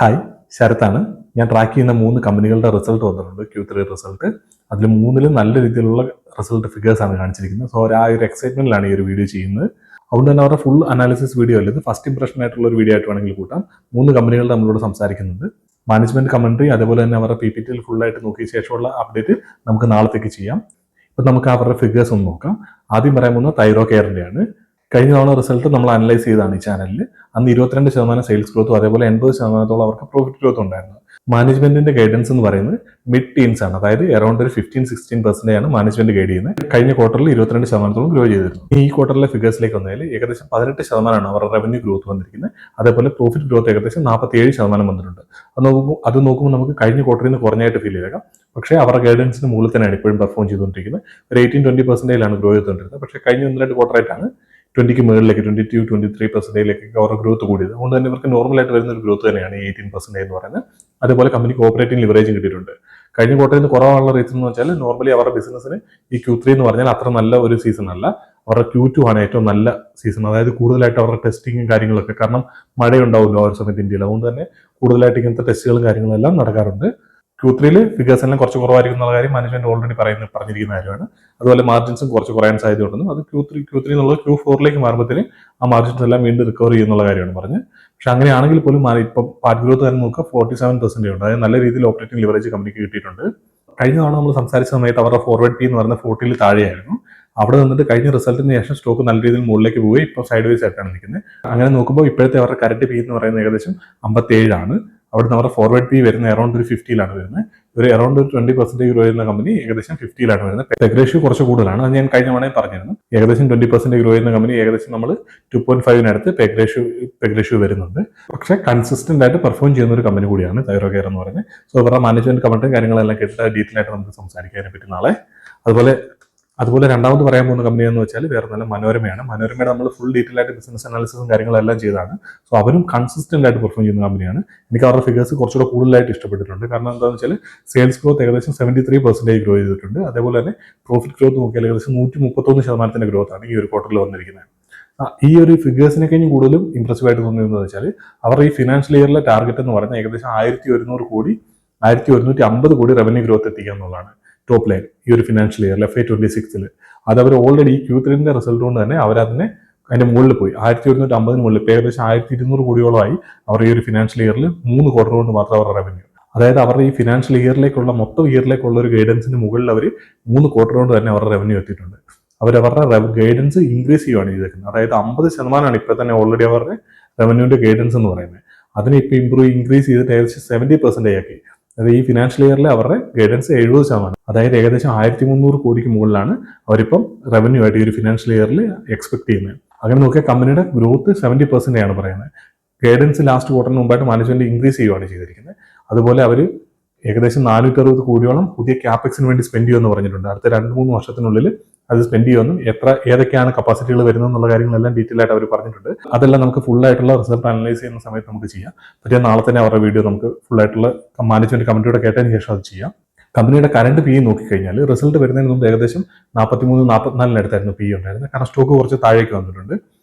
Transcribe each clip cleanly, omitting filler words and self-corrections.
Hi, ശരത്താണ്. ഞാൻ track ചെയ്യുന്ന 3 കമ്പനികളുടെ റിസൾട്ട് വന്നിട്ടുണ്ട്, Q3 റിസൾട്ട്. അതിൽ 3ലും നല്ല രീതിയിലുള്ള റിസൾട്ട് ഫിഗേഴ്സാണ് കാണിച്ചിരിക്കുന്നത്. സോ ആ ഒരു എക്സൈറ്റ്മെന്റിലാണ് ഈ ഒരു വീഡിയോ ചെയ്യുന്നത്. അതുകൊണ്ട് തന്നെ അവരുടെ ഫുൾ അനാലിസിസ് വീഡിയോ അല്ല, ഇത് ഫസ്റ്റ് ഇംപ്രഷൻ ആയിട്ടുള്ള ഒരു വീഡിയോ ആയിട്ട് വേണമെങ്കിൽ കൂട്ടാം. 3 കമ്പനികൾ നമ്മളോട് സംസാരിക്കുന്നുണ്ട്. മാനേജ്മെന്റ് കമന്ററി, അതേപോലെ തന്നെ അവരുടെ PPT ഫുള്ളായിട്ട് നോക്കിയ ശേഷമുള്ള അപ്ഡേറ്റ് നമുക്ക് നാളത്തേക്ക് ചെയ്യാം. ഇപ്പം നമുക്ക് അവരുടെ ഫിഗേഴ്സ് ഒന്ന് നോക്കാം. ആദ്യം പറയാൻ പോകുന്ന തൈറോ കെയറിൻ്റെയാണ്. കഴിഞ്ഞ തവണ റിസൾട്ട് നമ്മൾ അനലൈസ് ചെയ്താണ് ഈ ചാനലിൽ. അന്ന് 22% സെയിൽസ് ഗ്രോത്തും അതേപോലെ 80% അവർക്ക് പ്രോഫിറ്റ് ഗ്രോത്ത് ഉണ്ടായിരുന്നു. മാനേജ്മെന്റിന്റെ ഗൈഡൻസ് എന്ന് പറയുന്നത് മിഡ് ടീൻസ് ആണ്, അതായത് അറൌണ്ട് ഒരു 15-16% ആണ് മാനേജ്മെന്റ് ഗൈഡ് ചെയ്യുന്നത്. കഴിഞ്ഞ ക്വാർട്ടറിൽ 22% ഗ്രോ ചെയ്തിരുന്നു. ഈ ക്വാർട്ടറിലെ ഫിഗേഴ്സിലേക്ക് വന്നതിൽ ഏകദേശം 18% അവരുടെ റവന്യൂ ഗ്രോത്ത് വന്നിരിക്കുന്നത്. അതേപോലെ പ്രോഫിറ്റ് ഗ്രോത്ത് ഏകദേശം 47% വന്നിട്ടുണ്ട്. അത് നോക്കുമ്പോൾ നമുക്ക് കഴിഞ്ഞ ക്വാർട്ടറിൽ നിന്ന് കുറഞ്ഞായിട്ട് ഫീൽ ചെയ്തേക്കാം. പക്ഷേ അവരുടെ ഗൈഡൻസിന് മുകളിൽ തന്നെയാണ് ഇപ്പോഴും പെർഫോം ചെയ്തുകൊണ്ടിരിക്കുന്നത്. ഒരു 18-20% ഗ്രോ ചെയ്തുകൊണ്ടിരുന്നത്. പക്ഷേ കഴിഞ്ഞ 1-2 ക്വാർട്ടറായിട്ടാണ് 20ക്ക് മുകളിലേക്ക് 22-23% അവരുടെ ഗ്രോത്ത് കൂടിയത്. അതുകൊണ്ട് തന്നെ ഇവർക്ക് നോർമലായിട്ട് വരുന്ന ഒരു ഗ്രോത്ത് തന്നെയാണ് 18% എന്ന് പറയുന്നത്. അതുപോലെ കമ്പനിക്ക് ഓപ്പറേറ്റിംഗ് ലിവറേജും കിട്ടിയിട്ടുണ്ട്. കഴിഞ്ഞ ക്വാർട്ടറിൽ നിന്ന് കുറവാനുള്ള റീസൺ എന്ന് വെച്ചാൽ നോർമലി അവരുടെ ബിസിനസ്സിന് ഈ Q3 എന്ന് പറഞ്ഞാൽ അത്ര നല്ല ഒരു സീസൺ അല്ല. അവരുടെ Q2 ആണ് ഏറ്റവും നല്ല സീസൺ. അതായത് കൂടുതലായിട്ട് അവരുടെ ടെസ്റ്റിങ്ങും കാര്യങ്ങളൊക്കെ, കാരണം മഴയുണ്ടാവുമല്ലോ ആ ഒരു സമയത്ത് ഇന്ത്യയിൽ. അതുകൊണ്ട് തന്നെ കൂടുതലായിട്ട് ഇങ്ങനത്തെ ടെസ്റ്റുകളും കാര്യങ്ങളും എല്ലാം നടക്കാറുണ്ട്. Q3 ഫിഗേഴ്സ് എല്ലാം കുറച്ച് കുറവായിരിക്കും എന്നുള്ള കാര്യം മാനേജ്മെന്റ് ഓൾറെഡി പറഞ്ഞിരിക്കുന്ന കാര്യമാണ്. അതുപോലെ മാർജിൻസും കുറച്ച് കുറയാൻ സാധ്യതയുണ്ടെന്നും അത് Q3 എന്നുള്ളത് Q4ലേക്ക് മാറുമ്പോഴത്തേന് ആ മാർജിൻസ് എല്ലാം വീണ്ടും റിക്കവർ ചെയ്യുന്നുള്ള കാര്യമാണ് പറഞ്ഞത്. പക്ഷെ അങ്ങനെയാണെങ്കിൽ പോലും ഇപ്പം പാർട്ട് ഗ്രോത്ത് തന്നെ നോക്കുക 47% ഉണ്ട്. അതായത് നല്ല രീതിയിൽ ഓപ്പറേറ്റിംഗ് ലിവറേജ് കമ്പനിക്ക് കിട്ടിയിട്ടുണ്ട്. കഴിഞ്ഞ തവണ നമ്മൾ സംസാരിച്ച സമയത്ത് അവരുടെ ഫോർവേഡ് പി എന്ന് പറയുന്ന 40 താഴെയായിരുന്നു. അവിടെ നിന്നിട്ട് കഴിഞ്ഞ റിസൾട്ടിന് ശേഷം സ്റ്റോക്ക് നല്ല രീതിയിൽ മുകളിലേക്ക് പോയി ഇപ്പോൾ സൈഡ് വൈസ് ആയിട്ടാണ് നിൽക്കുന്നത്. അങ്ങനെ നോക്കുമ്പോൾ ഇപ്പോഴത്തെ അവരുടെ കറന്റ് പി എന്ന് പറയുന്നത് ഏകദേശം 57 ആണ്. അവിടുന്ന് അവരുടെ ഫോർവേഡ് പി വരുന്ന അറൌണ്ട് ഒരു 50ലാണ് വരുന്നത്. ഒരു അറൌണ്ട് ഒരു 20% ഗ്രോ ചെയ്യുന്ന കമ്പനി ഏകദേശം 50ലാണ് വരുന്നത്. പെഗ് റേഷ്യോ കുറച്ച് കൂടുതലാണ്. അത് ഞാൻ കഴിഞ്ഞ തവണ പറഞ്ഞിരുന്നു. ഏകദേശം 20% ഗ്രോ ചെയ്യുന്ന കമ്പനി ഏകദേശം നമ്മൾ 2.5 പെഗ് റേഷ്യോ വരുന്നുണ്ട്. പക്ഷേ കൺസിസ്റ്റന്റ് ആയിട്ട് പെർഫോം ചെയ്യുന്ന ഒരു കമ്പനി കൂടിയാണ് തൈറോ കെയർ എന്ന് പറയുന്നത്. സോ അവരുടെ മാനേജ്മെന്റ് കമന്റും കാര്യങ്ങളെല്ലാം കേട്ടിട്ട് ഡീറ്റെയിൽ ആയിട്ട് നമുക്ക് സംസാരിക്കാനെ പറ്റി നാളെ. അതുപോലെ രണ്ടാമത് പറയാൻ പോകുന്ന കമ്പനി എന്ന് വെച്ചാൽ വേറെ നല്ല മനോരമയാണ്. മനോരമയുടെ നമ്മൾ ഫുൾ ഡീറ്റെയിൽ ആയിട്ട് ബിസിനസ് അനാലിസിസും കാര്യങ്ങളെല്ലാം ചെയ്താണ്. സോ അവരും കൺസിസ്റ്റന്റ് ആയിട്ട് പെർഫോം ചെയ്യുന്ന കമ്പനിയാണ്. എനിക്ക് അവരുടെ ഫിഗേഴ്സ് കുറച്ചുകൂടെ കൂടുതലായിട്ട് ഇഷ്ടപ്പെട്ടിട്ടുണ്ട്. കാരണം എന്താണെന്ന് വെച്ചാൽ സെയിൽസ് ഗ്രോത്ത് ഏകദേശം 73% ഗ്രോ ചെയ്തിട്ടുണ്ട്. അതേപോലെ തന്നെ പ്രോഫിറ്റ് ഗ്രോത്ത് നോക്കിയാൽ ഏകദേശം 131% ഗ്രോത്ത് ആണ് ഈ ഒരു ക്വാർട്ടറിൽ വന്നിരിക്കുന്നത്. ഈ ഒരു ഫിഗേഴ്സിനെ കഴിഞ്ഞ് കൂടുതലും ഇംപ്രസീവ് ആയിട്ട് തോന്നിയതെന്ന് വെച്ചാൽ അവരുടെ ഈ ഫിനാൻഷ്യൽ ഇയറിലെ ടാർഗറ്റ് എന്ന് പറയുന്നത് ഏകദേശം 1150 കോടി റവന്യൂ ഗ്രോത്ത് എത്തിക്കുക എന്നുള്ളതാണ്. ടോപ്പ് ലൈൻ ഈ ഒരു ഫിനാൻഷ്യൽ ഇയറിൽ FY26 അത് അവർ ഓൾറെഡി ഈ Q3 റിസൾട്ട് കൊണ്ട് തന്നെ അവരതിന്റെ അതിന്റെ മുകളിൽ പോയി 1150 മുകളിൽ ഏകദേശം 1200 കോടിയോളമായി അവർ ഈ ഒരു ഫിനാൻഷ്യൽ ഇയറിൽ 3 ക്വാർട്ടർ കൊണ്ട് മാത്രം അവരുടെ റവന്യൂ. അതായത് അവരുടെ ഈ ഫിനാൻഷ്യൽ ഇയറിലേക്കുള്ള മൊത്തം ഇയറിലേക്കുള്ള ഒരു ഗൈഡൻസിന് മുകളിൽ അവർ 3 ക്വാർട്ടർ കൊണ്ട് തന്നെ അവരുടെ റവന്യൂ എത്തിയിട്ടുണ്ട്. അവരുടെ ഗൈഡൻസ് ഇൻക്രീസ് ചെയ്യുകയാണ് ചെയ്തേക്കുന്നത്. അതായത് 50% ഇപ്പൊ തന്നെ ഓൾറെഡി അവരുടെ റവന്യൂന്റെ ഗൈഡൻസ് എന്ന് പറയുന്നത്. അതിനെ ഇപ്പൊ ഇൻക്രീസ് ചെയ്തിട്ട് ഏകദേശം 70% ആക്കി. അതായത് ഈ ഫിനാൻഷ്യൽ ഇയറിൽ അവരുടെ ഗൈഡൻസ് 70%. അതായത് ഏകദേശം 1300 കോടിക്ക് മുകളിലാണ് അവരിപ്പം റവന്യൂ ആയിട്ട് ഈ ഒരു ഫിനാൻഷ്യൽ ഇയറിൽ എക്സ്പെക്ട് ചെയ്യുന്നത്. അങ്ങനെ നോക്കിയാൽ കമ്പനിയുടെ ഗ്രോത്ത് 70% ആണ് പറയുന്നത്. ഗൈഡൻസ് ലാസ്റ്റ് ക്വാർട്ടറിന് മുമ്പായിട്ട് മാനേജ്മെന്റ് ഇൻക്രീസ് ചെയ്യുകയാണ് ചെയ്തിരിക്കുന്നത്. അതുപോലെ അവർ ഏകദേശം 460 കോടിയോളം പുതിയ ക്യാപെക്സിന് വേണ്ടി സ്പെൻഡ് ചെയ്യുമെന്ന് പറഞ്ഞിട്ടുണ്ട്. അടുത്ത 2-3 വർഷത്തിനുള്ളിൽ അത് സ്പെൻഡ് ചെയ്യുമെന്നും ഏതൊക്കെയാണ് കപ്പാസിറ്റികൾ വരുന്നത് എന്നുള്ള കാര്യങ്ങളെല്ലാം ഡീറ്റെയിൽ ആയിട്ട് അവർ പറഞ്ഞിട്ടുണ്ട്. അതെല്ലാം നമുക്ക് ഫുൾ ആയിട്ടുള്ള റിസൾട്ട് അനലൈസ് ചെയ്യുന്ന സമയത്ത് നമുക്ക് ചെയ്യാം. പക്ഷേ നാളെ തന്നെ അവരുടെ വീഡിയോ നമുക്ക് ഫുൾ ആയിട്ടുള്ള മാനേജ്മെന്റ് കമന്റിലൂടെ കേട്ടതിന് ശേഷം അത് ചെയ്യാം. കമ്പനിയുടെ കറണ്ട് പി നോക്കിക്കഴിഞ്ഞാൽ റിസൾട്ട് വരുന്നതിന് മുമ്പ് ഏകദേശം 43-44 അടുത്തായിരുന്നു പി ഉണ്ടായിരുന്നത്. കാരണം സ്റ്റോക്ക് കുറച്ച് താഴേക്ക് വന്നിട്ടുണ്ട്.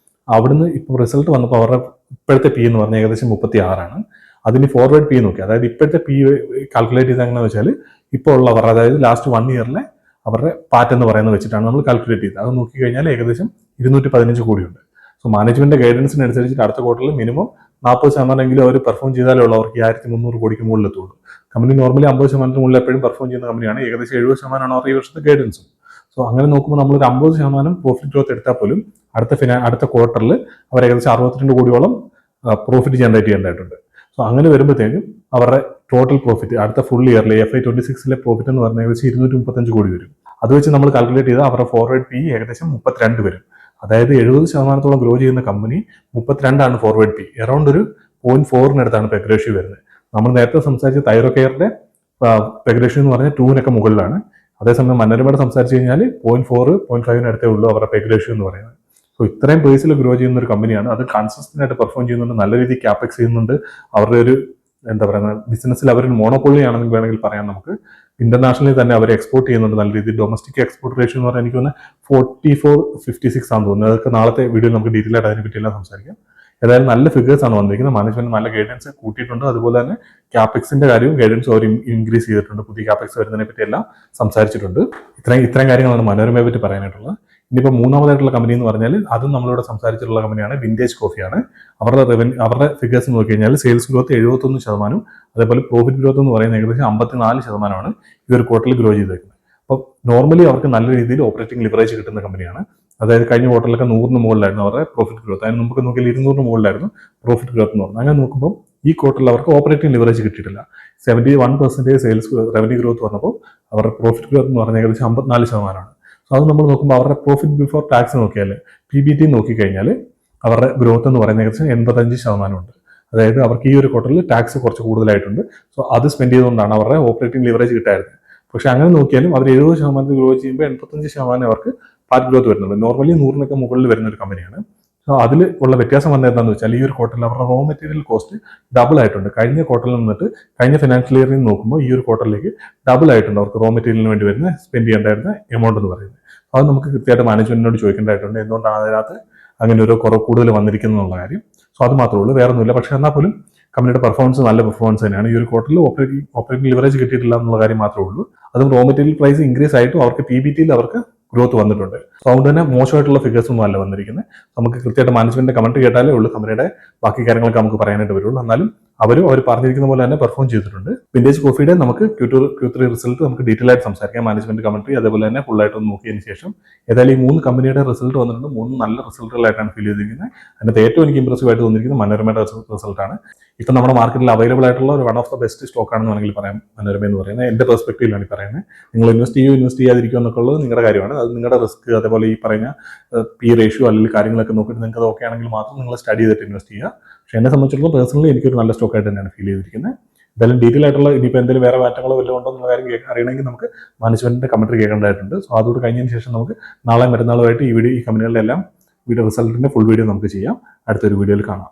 അവിടുന്ന് ഇപ്പോൾ റിസൾട്ട് വന്നപ്പോൾ അവരുടെ ഇപ്പോഴത്തെ പി എന്ന് പറഞ്ഞാൽ ഏകദേശം 36 ആണ്. അതിന് ഫോർവേഡ് പി നോക്കി, അതായത് ഇപ്പോഴത്തെ പി കാൽക്കുലേറ്റ് ചെയ്ത് എങ്ങനെ വെച്ചാൽ ഇപ്പോൾ ഉള്ളവർ, അതായത് ലാസ്റ്റ് 1 ഇയറിലെ അവരുടെ പാറ്റ് എന്ന് പറയുന്നത് വെച്ചിട്ടാണ് നമ്മൾ കാൽക്കുലേറ്റ് ചെയ്തത്. അത് നോക്കിക്കഴിഞ്ഞാൽ ഏകദേശം 215 കോടിയുണ്ട്. സോ മാനേജ്മെന്റ് ഗൈഡൻസിനനുസരിച്ചിട്ട് അടുത്ത ക്വാർട്ടറിൽ മിനിമം 40% അവർ പെർഫോം ചെയ്താലേ ഉള്ളൂ അവർക്ക് 1300 കോടിക്ക് മുകളിൽ എത്തുള്ളൂ. കമ്പനി നോർമലി 50% മുകളിൽ എപ്പോഴും പെർഫോം ചെയ്യുന്ന കമ്പനിയാണ്. ഏകദേശം 70% അവരുടെ ഈ വർഷത്തെ ഗൈഡൻസും. സോ അങ്ങനെ നോക്കുമ്പോൾ നമ്മളൊരു 50% പ്രോഫിറ്റ് ഗ്രോത്ത് എടുത്താൽ പോലും അടുത്ത ക്വാർട്ടറിൽ അവർ ഏകദേശം 62 കോടിയോളം പ്രോഫിറ്റ് ജനറേറ്റ് ചെയ്യേണ്ടതായിട്ടുണ്ട്. സോ അങ്ങനെ വരുമ്പോഴത്തേക്കും അവരുടെ ടോട്ടൽ പ്രോഫിറ്റ് അടുത്ത ഫുൾ ഇയറിലെ FY26 പ്രോഫിറ്റ് എന്ന് പറഞ്ഞാൽ ഏകദേശം 235 കോടി വരും. അത് വെച്ച് നമ്മൾ കാൽക്കുലേറ്റ് ചെയ്താൽ അവരുടെ ഫോർവേഡ് പി ഏകദേശം 32 വരും. അതായത് 70% ഗ്രോ ചെയ്യുന്ന കമ്പനി 32 ആണ് ഫോർവേഡ് പി. അറൌണ്ട് ഒരു 0.4 പെഗ് റേഷ്യോ വരുന്നത്. നമ്മൾ നേരത്തെ സംസാരിച്ച തൈറോ കെയറിന്റെ പെഗ് റേഷ്യോ എന്ന് പറഞ്ഞാൽ 2 മുകളിലാണ്. അതേസമയം മനോരമയുടെ സംസാരിച്ച് കഴിഞ്ഞാൽ 0.5 അടുത്തേ ഉള്ളൂ അവരുടെ പെഗ് റേഷ്യോ എന്ന് പറയുന്നത്. സോ ഇത്രയും പേഴ്സിൽ ഗ്രോ ചെയ്യുന്ന ഒരു കമ്പനിയാണ്. അത് കൺസിസ്റ്റന്റ് ആയിട്ട് പെർഫോം ചെയ്യുന്നുണ്ട്, നല്ല രീതിയിൽ ക്യാപെക്സ് ചെയ്യുന്നുണ്ട്. അവരുടെ ഒരു എന്താ പറയുക, ബിസിനസ്സിൽ അവരൊരു മോണോപ്പൊളി ആണെന്ന് വേണമെങ്കിൽ പറയാം നമുക്ക്. ഇന്റർനാഷണലി തന്നെ അവർ എക്സ്പോർട്ട് ചെയ്യുന്നുണ്ട് നല്ല രീതിയിൽ. ഡൊമസ്റ്റിക് എക്സ്പോർട്ട് റേഷ്യോ എന്ന് പറഞ്ഞാൽ എനിക്ക് തോന്നുന്നത് 44-56 ആണെന്ന് തോന്നുന്നത്. അതൊക്കെ നാളത്തെ വീഡിയോയിൽ നമുക്ക് ഡീറ്റെയിൽ ആയിട്ട് അതിനെ പറ്റിയെല്ലാം സംസാരിക്കാം. ഏതായാലും നല്ല ഫിഗേഴ്സ് ആണ് വന്നിരിക്കുന്നത്. മാനേജ്മെന്റ് നല്ല ഗൈഡൻസ് കൂട്ടിയിട്ടുണ്ട്. അതുപോലെ തന്നെ ക്യാപെക്സിന്റെ കാര്യവും ഗൈഡൻസ് അവർ ഇൻക്രീസ് ചെയ്തിട്ടുണ്ട്. പുതിയ ക്യാപെക്സ് വരുന്നതിനെ പറ്റി എല്ലാം സംസാരിച്ചിട്ടുണ്ട്. ഇത്രയും കാര്യങ്ങളാണ് മനോരമയെ പറ്റി പറയാനായിട്ടുള്ളത്. ഇനിയിപ്പോൾ മൂന്നാമതായിട്ടുള്ള കമ്പനി എന്ന് പറഞ്ഞാൽ അതും നമ്മളിവിടെ സംസാരിച്ചിട്ടുള്ള കമ്പനിയാണ് വിന്റേജ് കോഫിയാണ്. അവരുടെ ഫിഗേഴ്സ് നോക്കി കഴിഞ്ഞാൽ സെയിൽസ് ഗ്രോത്ത് 71%, അതേപോലെ പ്രോഫിറ്റ് ഗ്രോത്ത് എന്ന് പറയുന്നത് ഏകദേശം 54% ഈ ഒരു ക്വാർട്ടറിൽ ഗ്രോ ചെയ്തേക്കുന്നത്. അപ്പോൾ നോർമലി അവർക്ക് നല്ല രീതിയിൽ ഓപ്പറേറ്റിംഗ് ലിവറേജ് കിട്ടുന്ന കമ്പനിയാണ്. അതായത് കഴിഞ്ഞ ക്വാർട്ടറിലൊക്കെ 100 മുകളിലായിരുന്നു അവരുടെ പ്രോഫിറ്റ് ഗ്രോത്ത്. അതിന് നമുക്ക് നോക്കിയാൽ 200 മുകളിലായിരുന്നു പ്രോഫിറ്റ് ഗ്രോത്ത് എന്ന് പറഞ്ഞാൽ. അങ്ങനെ നോക്കുമ്പോൾ ഈ ക്വാർട്ടറിൽ അവർക്ക് ഓപ്പറേറ്റിംഗ് ലിവറേജ് കിട്ടിയിട്ടില്ല. 71% സെയിൽസ് റവന്യൂ ഗ്രോത്ത് വന്നപ്പോൾ അവരുടെ പ്രോഫിറ്റ് ഗ്രോത്ത് എന്ന് പറഞ്ഞാൽ ഏകദേശം 54%. സോ അത് നമ്മൾ നോക്കുമ്പോൾ അവരുടെ പ്രോഫിറ്റ് ബിഫോർ ടാക്സ് നോക്കിയാൽ PBT നോക്കിക്കഴിഞ്ഞാൽ അവരുടെ ഗ്രോത്ത് എന്ന് പറയുന്നത് ഏകദേശം 85% ഉണ്ട്. അതായത് അവർക്ക് ഈ ഒരു ക്വാർട്ടറിൽ ടാക്സ് കുറച്ച് കൂടുതലായിട്ടുണ്ട്. സോ അത് സ്പെൻഡ് ചെയ്തുകൊണ്ടാണ് അവരുടെ ഓപ്പറേറ്റിംഗ് ലിവറേജ് കിട്ടായിരുന്നത്. പക്ഷെ അങ്ങനെ നോക്കിയാലും അവർ 70% ഗ്രോ ചെയ്യുമ്പോൾ 85% അവർക്ക് പാറ്റ് ഗ്രോത്ത് വരുന്നുണ്ട്. നോർമലി 100-നൊക്കെ മുകളിൽ വരുന്ന ഒരു കമ്പനിയാണ്. സോ അതിൽ ഉള്ള വ്യത്യാസം വന്നത് എന്താണെന്ന് വെച്ചാൽ ഈ ഒരു ക്വാർട്ടറിൽ അവരുടെ റോ മെറ്റീരിയൽ കോസ്റ്റ് ഡബിൾ ആയിട്ടുണ്ട്. കഴിഞ്ഞ ക്വാർട്ടറിൽ നിന്നിട്ട് കഴിഞ്ഞ ഫിനാൻഷ്യൽ ഇയറിൽ നിന്ന് നോക്കുമ്പോൾ ഈ ഒരു ക്വാർട്ടറിലേക്ക് ഡബിൾ ആയിട്ടുണ്ട് അവർക്ക് റോ മെറ്റീരിയലിന് വേണ്ടി വരുന്ന സ്പെൻഡ് ചെയ്യേണ്ടായിരുന്ന എമൗണ്ട് എന്ന് പറയുന്നത്. അത് നമുക്ക് കൃത്യമായിട്ട് മാനേജ്മെന്റിനോട് ചോദിക്കേണ്ടതായിട്ടുണ്ട്, എന്തുകൊണ്ടാണ് അതിനകത്ത് അങ്ങനെ ഒരു കുറവ് കൂടുതൽ വന്നിരിക്കുന്നു എന്നുള്ള കാര്യം. സോ അത് മാത്രമേ ഉള്ളൂ, വേറെ ഒന്നുമില്ല. പക്ഷെ എന്നാൽ പോലും കമ്പനിയുടെ പെർഫോമൻസ് നല്ല പെർഫോമൻസ് തന്നെയാണ്. ഈ ഒരു ക്വാർട്ടറിൽ ഓപ്പറേറ്റിംഗ് ലിവറേജ് കിട്ടിയിട്ടില്ല എന്നുള്ള കാര്യം മാത്രമേ ഉള്ളൂ. അതും റോ മെറ്റീരിയൽ പ്രൈസ് ഇൻക്രീസ് ആയിട്ടും അവർക്ക് PBTയിൽ അവർക്ക് ഗ്രോത്ത് വന്നിട്ടുണ്ട്. സോ അതുകൊണ്ട് തന്നെ മോശമായിട്ടുള്ള ഫിഗേഴ്സ് ഒന്നും അല്ല വന്നിരിക്കുന്നത്. നമുക്ക് കൃത്യമായിട്ട് മാനേജ്മെന്റിന്റെ കമന്റ് കേട്ടാലേ ഉള്ളൂ കമ്പനിയുടെ ബാക്കി കാര്യങ്ങളൊക്കെ നമുക്ക് പറയാനായിട്ട് വരുള്ളൂ. എന്നാലും അവർ പറഞ്ഞിരിക്കുന്ന പോലെ തന്നെ പെർഫോം ചെയ്തിട്ടുണ്ട്. വിന്റേജ് കോഫിയുടെ നമുക്ക് Q3 റിസൾട്ട് നമുക്ക് ഡീറ്റെയിൽ ആയിട്ട് സംസാരിക്കാം. മാനേജ്മെന്റ് കമന്ററി അതേപോലെ തന്നെ ഫുൾ ആയിട്ട് ഒന്ന് നോക്കിയതിന് ശേഷം ഏതായാലും ഈ 3 കമ്പനിയുടെ റിസൾട്ട് വന്നിട്ടുണ്ട്. 3 നല്ല റിസൾട്ടുകളായിട്ടാണ് ഫീൽ ചെയ്തിരിക്കുന്നത്. അതിനകത്ത് ഏറ്റവും എനിക്ക് ഇംപ്രസീവ് ആയിട്ട് തോന്നിയിരിക്കുന്നത് മനോരമയുടെ റിസൾട്ടാണ്. ഇപ്പം നമ്മുടെ മാർക്കറ്റിൽ അവൈലബിൾ ആയിട്ടുള്ള ഒരു one of the best stock ആണെന്ന് വേണമെങ്കിൽ പറയാം മനോരമ എന്ന് പറയുന്നത്. എൻ്റെ പെർസ്പെക്റ്റീവിലാണ് ഈ പറയുന്നത്. നിങ്ങൾ ഇൻവെസ്റ്റ് ചെയ്യാതിരിക്കുക എന്നൊക്കെ ഉള്ളത് നിങ്ങളുടെ കാര്യമാണ്. അത് നിങ്ങളുടെ റിസ്ക്, അതേപോലെ ഈ പറഞ്ഞ P റേഷ്യോ അല്ലെങ്കിൽ കാര്യങ്ങളൊക്കെ നോക്കിയിട്ട് നിങ്ങൾക്ക് അത് ഓക്കെ ആണെങ്കിൽ മാത്രം നിങ്ങൾ സ്റ്റഡി ചെയ്തിട്ട് ഇൻവെസ്റ്റ് ചെയ്യുക. പക്ഷേ എന്നെ സംബന്ധിച്ചിടത്തോളം പേഴ്സണലി എനിക്കൊരു നല്ല സ്റ്റോക്ക് ആയിട്ട് തന്നെയാണ് ഫീൽ ചെയ്തിരിക്കുന്നത്. എന്തായാലും ഡീറ്റെയിൽ ആയിട്ടുള്ള ഇനിയിപ്പോൾ എന്തെങ്കിലും വേറെ മാറ്റങ്ങളോ വല്ലതും ഉണ്ടോ എന്നുള്ള കാര്യം അറിയണമെങ്കിൽ നമുക്ക് മാനേജ്മെന്റിന്റെ കമന്ററി കേൾക്കേണ്ടതായിട്ടുണ്ട്. സോ അതോട് കഴിഞ്ഞതിന് ശേഷം നമുക്ക് നാളെ മറ്റന്നാളുമായിട്ട് ഈ കമ്പനികളുടെ എല്ലാം റിസൾട്ടിന്റെ ഫുൾ വീഡിയോ നമുക്ക് ചെയ്യാം. അടുത്തൊരു വീഡിയോയിൽ കാണാം.